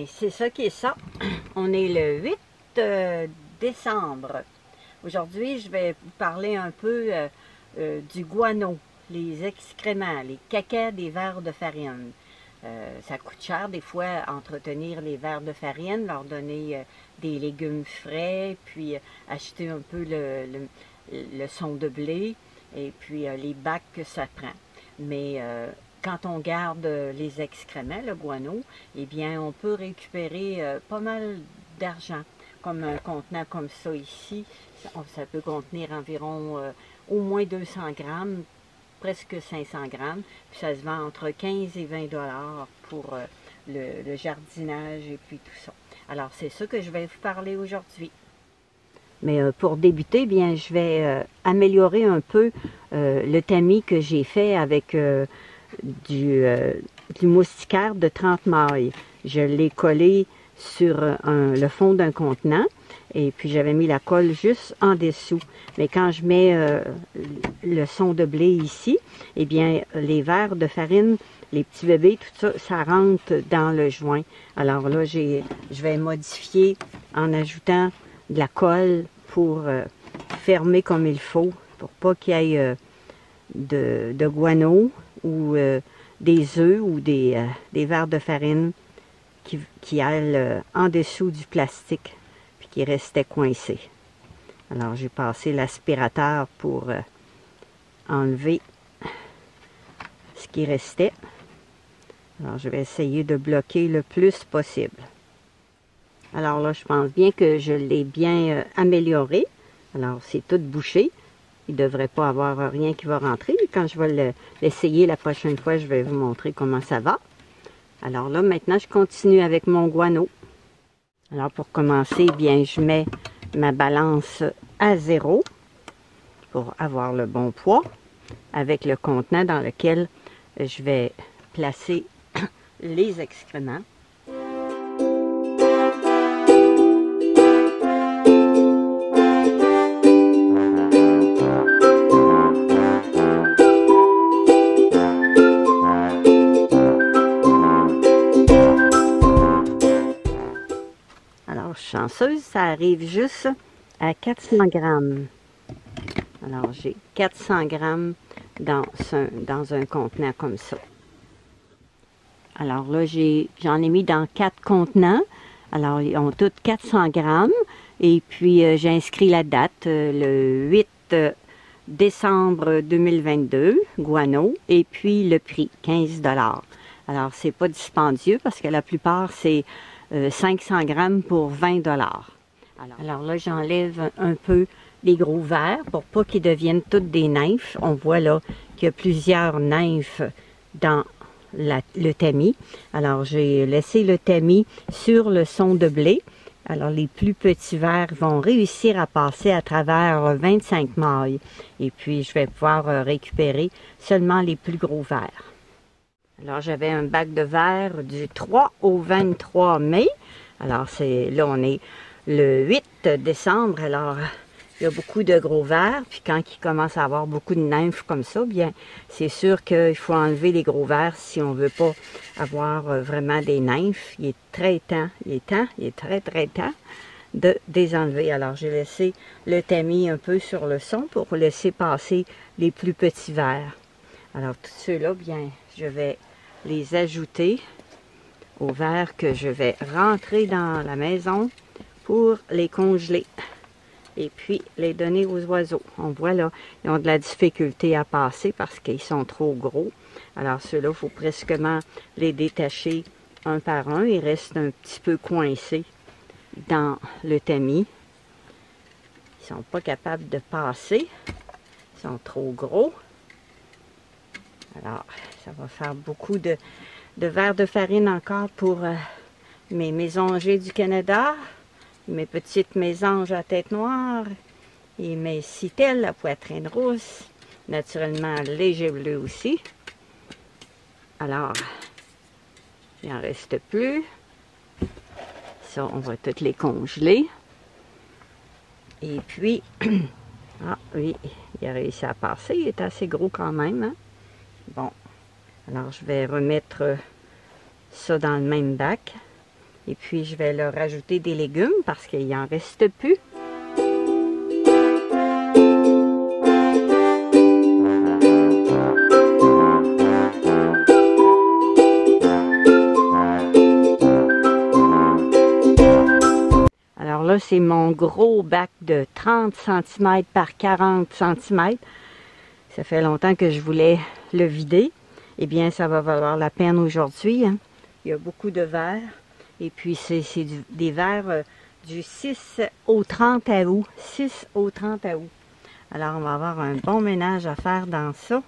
c'est ça qui est ça. On est le 8 décembre. Aujourd'hui, je vais vous parler un peu du guano, les excréments, les caca des vers de farine. Ça coûte cher des fois entretenir les vers de farine, leur donner des légumes frais, puis acheter un peu le son de blé et puis les bacs que ça prend. Mais quand on garde les excréments, le guano, eh bien, on peut récupérer pas mal d'argent. Comme un contenant comme ça ici, ça peut contenir environ au moins 200 grammes, presque 500 grammes. Puis ça se vend entre 15 et 20 dollars pour le jardinage et puis tout ça. Alors, c'est ça que je vais vous parler aujourd'hui. Mais pour débuter, bien, je vais améliorer un peu le tamis que j'ai fait avec du moustiquaire de 30 mailles. Je l'ai collé sur le fond d'un contenant et puis j'avais mis la colle juste en dessous. Mais quand je mets le son de blé ici, eh bien, les vers de farine, les petits bébés, tout ça, ça rentre dans le joint. Alors là, je vais modifier en ajoutant de la colle pour fermer comme il faut, pour pas qu'il y ait de guano ou des œufs ou des vers de farine qui allent en dessous du plastique puis qui restaient coincés. Alors j'ai passé l'aspirateur pour enlever ce qui restait. Alors je vais essayer de bloquer le plus possible. Alors là, je pense bien que je l'ai bien amélioré. Alors, c'est tout bouché. Il ne devrait pas avoir rien qui va rentrer. Quand je vais l'essayer la prochaine fois, je vais vous montrer comment ça va. Alors là, maintenant, je continue avec mon guano. Alors, pour commencer, bien, je mets ma balance à 0 pour avoir le bon poids avec le contenant dans lequel je vais placer les excréments. Chanceuse, ça arrive juste à 400 grammes. Alors, j'ai 400 grammes dans un contenant comme ça. Alors là, j'en ai mis dans 4 contenants. Alors, ils ont tous 400 grammes. Et puis, j'ai inscrit la date, le 8 décembre 2022, guano. Et puis, le prix, 15 $. Alors, c'est pas dispendieux parce que la plupart, c'est 500 grammes pour 20 $. Alors là, j'enlève un peu les gros vers pour pas qu'ils deviennent toutes des nymphes. On voit là qu'il y a plusieurs nymphes dans le tamis. Alors, j'ai laissé le tamis sur le son de blé. Alors, les plus petits vers vont réussir à passer à travers 25 mailles. Et puis, je vais pouvoir récupérer seulement les plus gros vers. Alors, j'avais un bac de verre du 3 au 23 mai. Alors, là, on est le 8 décembre. Alors, il y a beaucoup de gros vers. Puis, quand il commence à avoir beaucoup de nymphes comme ça, bien, c'est sûr qu'il faut enlever les gros vers si on ne veut pas avoir vraiment des nymphes. Il est très temps, il est très, très temps de les enlever. Alors, j'ai laissé le tamis un peu sur le son pour laisser passer les plus petits vers. Alors, tous ceux-là, bien, je vais les ajouter aux vers que je vais rentrer dans la maison pour les congeler et puis les donner aux oiseaux. On voit là, ils ont de la difficulté à passer parce qu'ils sont trop gros. Alors ceux-là, il faut presquement les détacher un par un. Ils restent un petit peu coincés dans le tamis. Ils ne sont pas capables de passer. Ils sont trop gros. Alors, ça va faire beaucoup de vers de farine encore pour mes mésangers du Canada, mes petites mésanges à tête noire et mes citelles à poitrine rousse, naturellement léger bleu aussi. Alors, il n'en reste plus. Ça, on va toutes les congeler. Et puis, ah oui, il a réussi à passer, il est assez gros quand même, hein? Bon, alors je vais remettre ça dans le même bac Et puis, je vais leur rajouter des légumes parce qu'il n'en reste plus. Alors là, c'est mon gros bac de 30 cm par 40 cm. Ça fait longtemps que je voulais le vider. Eh bien, ça va valoir la peine aujourd'hui, hein. Il y a beaucoup de verre. Et puis, c'est des verres du 6 au 30 août. 6 au 30 août. Alors, on va avoir un bon ménage à faire dans ça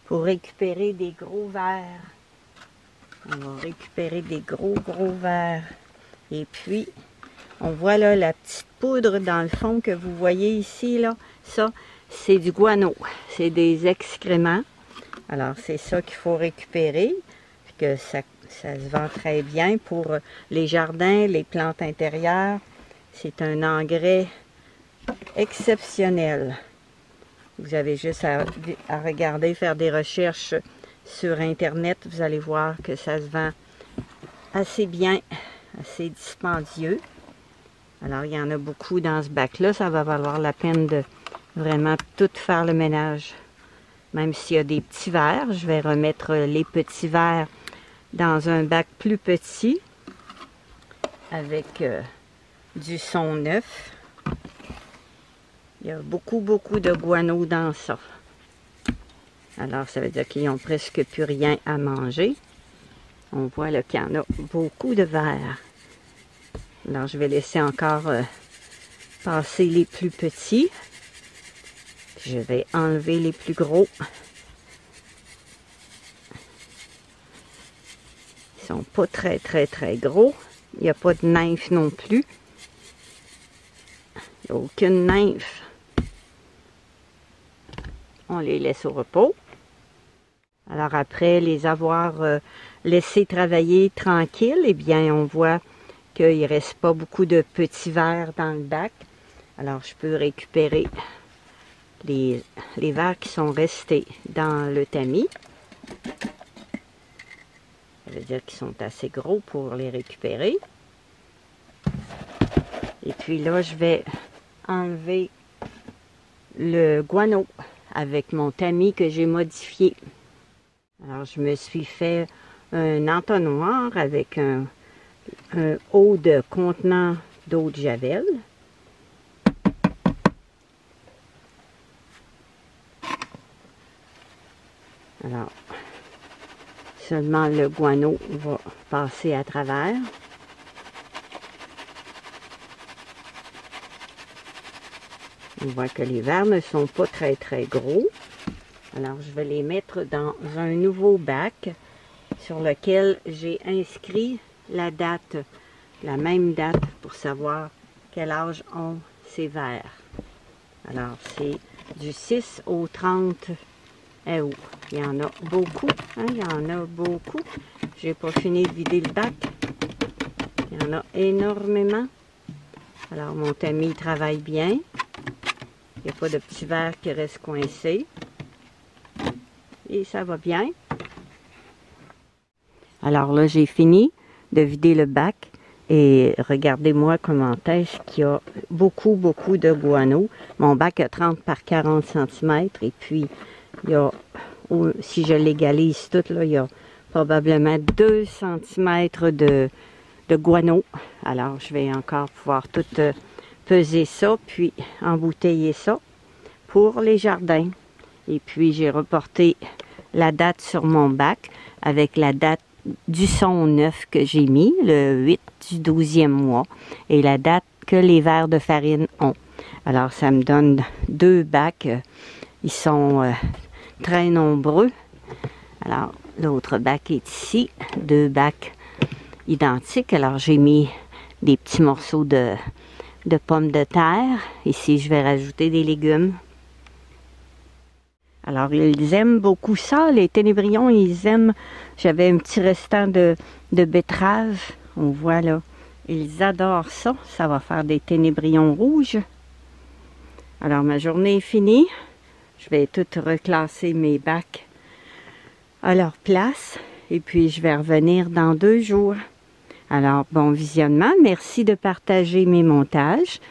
pour récupérer des gros verres. On va récupérer des gros verres. Et puis, on voit là la petite poudre dans le fond que vous voyez ici, là. Ça, c'est du guano. C'est des excréments. Alors, c'est ça qu'il faut récupérer. Puis que ça se vend très bien pour les jardins, les plantes intérieures. C'est un engrais exceptionnel. Vous avez juste à regarder, faire des recherches sur Internet. Vous allez voir que ça se vend assez bien, assez dispendieux. Alors, il y en a beaucoup dans ce bac-là. Ça va valoir la peine de vraiment tout faire le ménage. Même s'il y a des petits verres, je vais remettre les petits verres dans un bac plus petit avec du son neuf. Il y a beaucoup de guano dans ça. Alors, ça veut dire qu'ils n'ont presque plus rien à manger. On voit là qu'il y en a beaucoup de verres. Alors, je vais laisser encore passer les plus petits. Je vais enlever les plus gros. Ils sont pas très gros. Il n'y a pas de nymphe non plus. Il n'y a aucune nymphe. On les laisse au repos. Alors après les avoir laissés travailler tranquilles, eh bien on voit qu'il ne reste pas beaucoup de petits verres dans le bac. Alors je peux récupérer les verres qui sont restés dans le tamis. Ça veut dire qu'ils sont assez gros pour les récupérer. Et puis là, je vais enlever le guano avec mon tamis que j'ai modifié. Alors, je me suis fait un entonnoir avec un haut de contenant d'eau de javel. Alors, seulement le guano va passer à travers. On voit que les verres ne sont pas très gros. Alors, je vais les mettre dans un nouveau bac sur lequel j'ai inscrit la date, la même date pour savoir quel âge ont ces verres. Alors, c'est du 6 au 30 août. Il y en a beaucoup, hein? Il y en a beaucoup. J'ai pas fini de vider le bac. Il y en a énormément. Alors, mon tamis travaille bien. Il n'y a pas de petits verres qui restent coincés. Et ça va bien. Alors là, j'ai fini de vider le bac. Et regardez-moi comment est-ce qu'il y a beaucoup de guano. Mon bac a 30 par 40 cm. Et puis, il y a, si je l'égalise tout, là, il y a probablement 2 cm de guano. Alors, je vais encore pouvoir tout peser ça, puis embouteiller ça pour les jardins. Et puis, j'ai reporté la date sur mon bac avec la date du son neuf que j'ai mis, le 8 du 12e mois, et la date que les verres de farine ont. Alors, ça me donne 2 bacs. Ils sont très nombreux. Alors, l'autre bac est ici. 2 bacs identiques. Alors, j'ai mis des petits morceaux de pommes de terre. Ici, je vais rajouter des légumes. Alors, ils aiment beaucoup ça, les ténébrions, ils aiment. J'avais un petit restant de betterave, on voit là. Ils adorent ça, ça va faire des ténébrions rouges. Alors, ma journée est finie. Je vais tout reclasser mes bacs à leur place. Et puis, je vais revenir dans 2 jours. Alors, bon visionnement. Merci de partager mes montages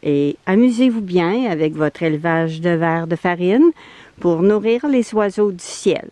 et amusez-vous bien avec votre élevage de vers de farine pour nourrir les oiseaux du ciel.